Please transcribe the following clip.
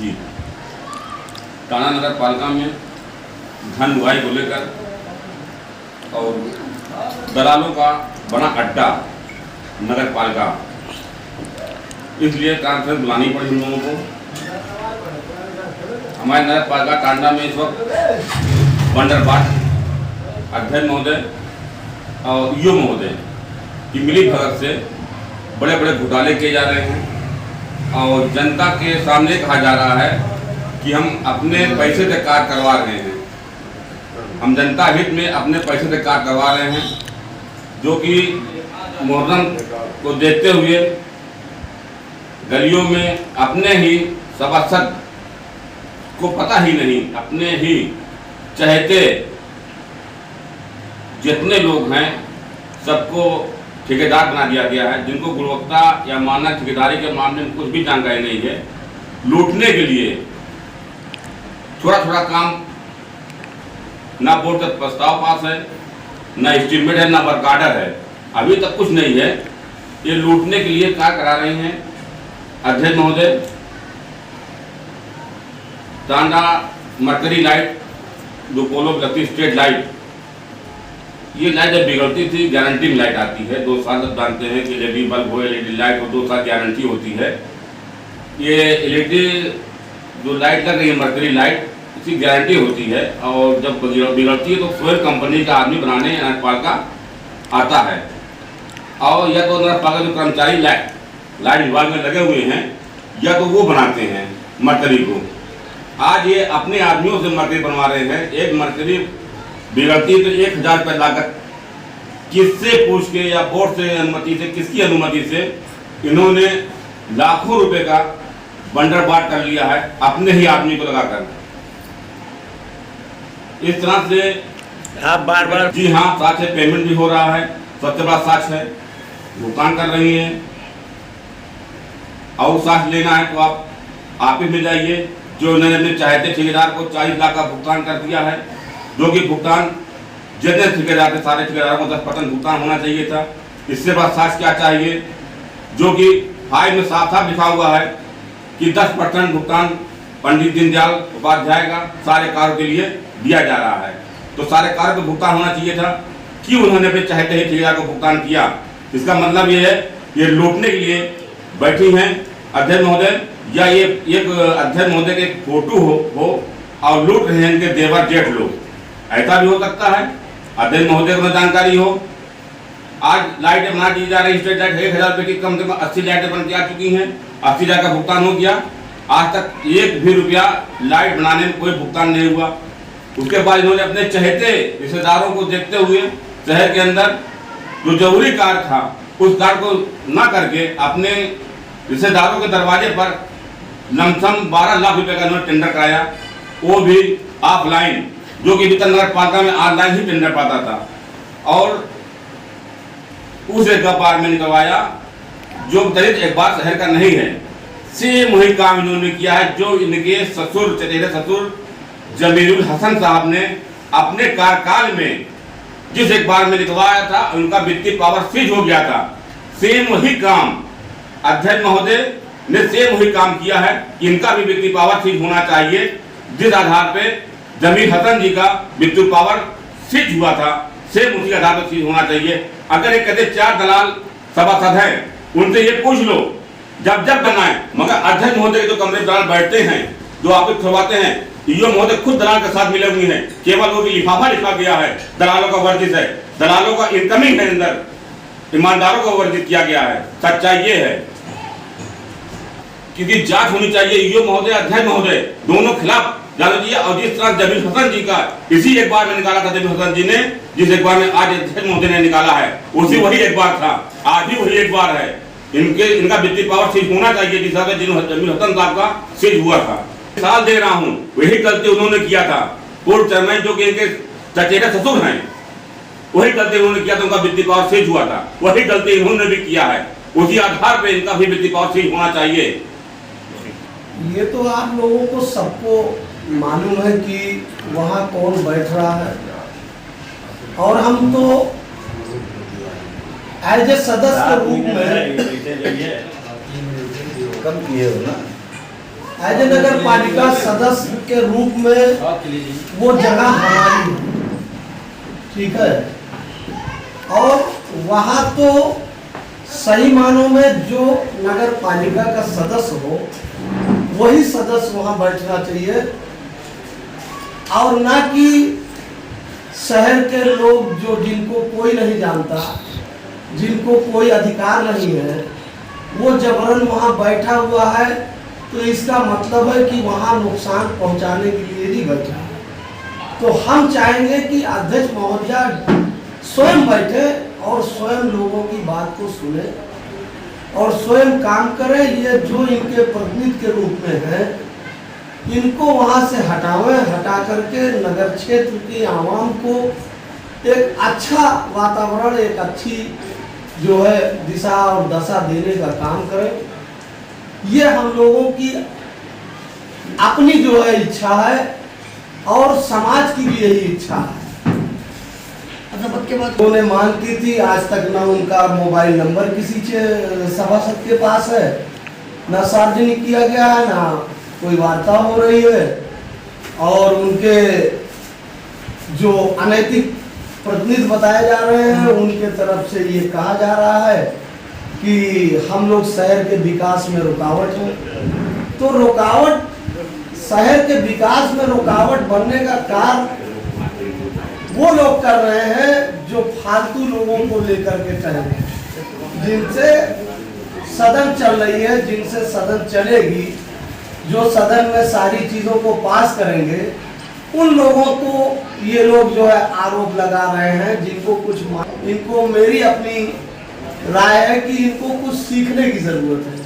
जी। टाना नगर पालिका में धन उगाही को लेकर और दलालों का बना अड्डा नगर पालिका, इसलिए कॉन्फ्रेंस बुलानी पड़ी हम लोगों को। हमारे नगर पालिका टांडा में इस वक्त बंडरबाट अध्यक्ष महोदय और ईओ महोदय की मिली भगत से बड़े बड़े घोटाले किए जा रहे हैं और जनता के सामने कहा जा रहा है कि हम अपने पैसे से कार्य करवा रहे हैं, हम जनता हित में अपने पैसे से कार्य करवा रहे हैं, जो कि मुहर्रम को देखते हुए गलियों में अपने ही सभासद को पता ही नहीं, अपने ही चहेते जितने लोग हैं सबको ठेकेदार बना दिया गया है, जिनको गुणवत्ता या मानक ठेकेदारी के मामले में कुछ भी जानकारी नहीं है। लूटने के लिए थोड़ा थोड़ा काम, ना बोर्ड का प्रस्ताव पास है, ना एस्टीमेट है, ना वर्क आर्डर है, अभी तक कुछ नहीं है। ये लूटने के लिए क्या करा रहे हैं अध्यक्ष महोदय। टांडा मरकरी लाइट जो पोलो लगती स्ट्रेट लाइट, ये लाइट जब बिगड़ती थी गारंटी में लाइट आती है, 2 साल तक जानते हैं कि एलईडी बल्ब हो, एलईडी लाइट हो, 2 साल गारंटी होती है। ये एलईडी जो लाइट लग रही है मरकरी लाइट, इसकी गारंटी होती है और जब बिगड़ती है तो सोयल कंपनी का आदमी बनाने नगर पालिका आता है और या तो नगर पालिका जो कर्मचारी लाइट विभाग में लगे हुए हैं या तो वो बनाते हैं मरकरी को। आज ये अपने आदमियों से मरकरी बनवा रहे हैं। एक मरकरी बिगड़ती तो 1000 रुपये लागत, किससे पूछ के या बोर्ड से अनुमति से, किसकी अनुमति से इन्होंने लाखों रुपए का बंडरबाट कर लिया है अपने ही आदमी को लगाकर। इस तरह से आप बार बार जी हाँ, साथ है पेमेंट भी हो रहा है, सबसे बड़ा साक्ष है, भुगतान कर रही है। और साक्ष लेना है तो आप ऑफिस में जाइए। जो उन्होंने अपने चाहते ठेकेदार को 40 लाख का भुगतान कर दिया है, जो कि भुगतान जितने ठेकेदार थे सारे ठेकेदारों को 10% भुगतान होना चाहिए था। इससे बड़ा साक्ष क्या चाहिए, जो कि फाइल में साफ साफ लिखा हुआ है कि 10% भुगतान पंडित दीनदयाल उपाध्याय का सारे कार्यों के लिए दिया जा रहा है। तो सारे कार्य को भुगतान होना चाहिए था, क्यों उन्होंने अपने चाहते ही ठेकेदार को भुगतान किया। इसका मतलब ये है, ये लूटने के लिए बैठी हैं अध्यक्ष महोदय, या ये एक अध्यक्ष महोदय के फोटो हो और लूट रहे हैं इनके देवर जेठ लोग, ऐसा भी हो सकता है। अध्यक्ष महोदय को जानकारी हो। आज लाइटें बना दी जा रही, स्ट्रीट लाइट 1000 रुपये की कम से कम 80 लाइटें बन के आ चुकी हैं, 80 लाख का भुगतान हो गया। आज तक 1 भी रुपया लाइट बनाने में कोई भुगतान नहीं हुआ। उसके बाद इन्होंने अपने चहेते रिश्तेदारों को देखते हुए शहर के अंदर जो जरूरी कार्य था उस कार्य को न करके अपने रिश्तेदारों के दरवाजे पर लमसम 12 लाख रुपए का इन्होंने टेंडर कराया, वो भी ऑफलाइन, जो कि वित्त नगर पालिका में ऑनलाइन ही टेंडर पाता था। और उस एक बार में निकलवाया जो दलित एक बार शहर का नहीं है। सेम वही काम इन्होंने किया है जो इनके ससुर, चचेरे ससुर जमीरुल हसन साहब ने अपने कार्यकाल में जिस एक बार में निकलवाया था, उनका वित्तीय पावर सीज हो गया था। सेम वही काम अध्यक्ष महोदय ने सेम वही काम किया है कि इनका भी वित्तीय पावर सीज होना चाहिए। जिस आधार पे जमीर हसन जी का वित्तीय पावर सीज हुआ था, सेम उसी आधार पर सीज होना चाहिए। अगर एक कहते 4 दलाल सभासद हैं, उनसे ये पूछ लो जब जब बनाए, मगर अध्यक्ष महोदय के जो कमरे में दलाल बैठते हैं, जो ऑफिस खुलवाते हैं, ईओ महोदय खुद दलाल के साथ मिले हुए हैं। केवल वो भी लिफाफा लिखा गया है, दलालों का वर्जित है, दलालों का इनकमिंग है, अंदर ईमानदारों को वर्जित किया गया है। सच्चाई ये है, क्योंकि जांच होनी चाहिए। ईओ महोदय, अध्यक्ष महोदय दोनों खिलाफ जाना चाहिए। और जिस तरह जमीर हसन जी का इसी एक बार में निकाला था, जमीर हसन जी ने जिस एक बार में आज अध्यक्ष महोदय ने निकाला है, उसी वही एक बार था, आज भी वही एक बार है। इनका वित्तीय पावर सीज होना चाहिए जिस तरह जमीर हसन साहब का सीज हुआ था। साल दे रहा हूँ, वही गलती उन्होंने किया था। बोर्ड चेयरमैन जो कि इनके चचेरे ससुर हैं, वही गलती उन्होंने किया था, उनका वित्तीय पावर सीज हुआ था। वही गलती इन्होंने भी किया है, उसी आधार पे इनका भी वित्तीय पावर सीज होना चाहिए। ये तो आप लोगों को सबको मालूम है कि वहाँ कौन बैठ रहा है, और हम तो एज ए सदस्य के रूप में कम किए हो ना, एज ए नगर पालिका सदस्य के रूप में वो जगह हमारी है, ठीक है। और वहाँ तो सही मानों में जो नगर पालिका का सदस्य हो वही सदस्य वहाँ बैठना चाहिए, और ना कि शहर के लोग जो जिनको कोई नहीं जानता, जिनको कोई अधिकार नहीं है, वो जबरन वहाँ बैठा हुआ है। तो इसका मतलब है कि वहाँ नुकसान पहुँचाने के लिए नहीं बैठा है। तो हम चाहेंगे कि अध्यक्ष महोदया स्वयं बैठे और स्वयं लोगों की बात को सुने और स्वयं काम करें। ये जो इनके प्रतिनिधि के रूप में है, इनको वहाँ से हटावें, हटा करके नगर क्षेत्र की आवाम को एक अच्छा वातावरण, एक अच्छी जो है दिशा और दशा देने का काम करें। ये हम लोगों की अपनी जो है इच्छा है और समाज की भी यही इच्छा है। उन्होंने मांग की थी, आज तक ना उनका मोबाइल नंबर किसी सभासद के पास है, ना सार्वजनिक किया गया है, ना कोई वार्ता हो रही है। और उनके जो अनैतिक प्रतिनिधि बताए जा रहे हैं, उनके तरफ से ये कहा जा रहा है कि हम लोग शहर के विकास में रुकावट हैं। तो रुकावट, शहर के विकास में रुकावट बनने का कार्य वो लोग कर रहे हैं जो फालतू लोगों को लेकर के चल रहे हैं, जिनसे सदन चल रही है, जिनसे सदन चलेगी, जो सदन में सारी चीजों को पास करेंगे, उन लोगों को ये लोग जो है आरोप लगा रहे हैं, जिनको कुछ इनको मेरी अपनी राय है कि इनको कुछ सीखने की जरूरत है।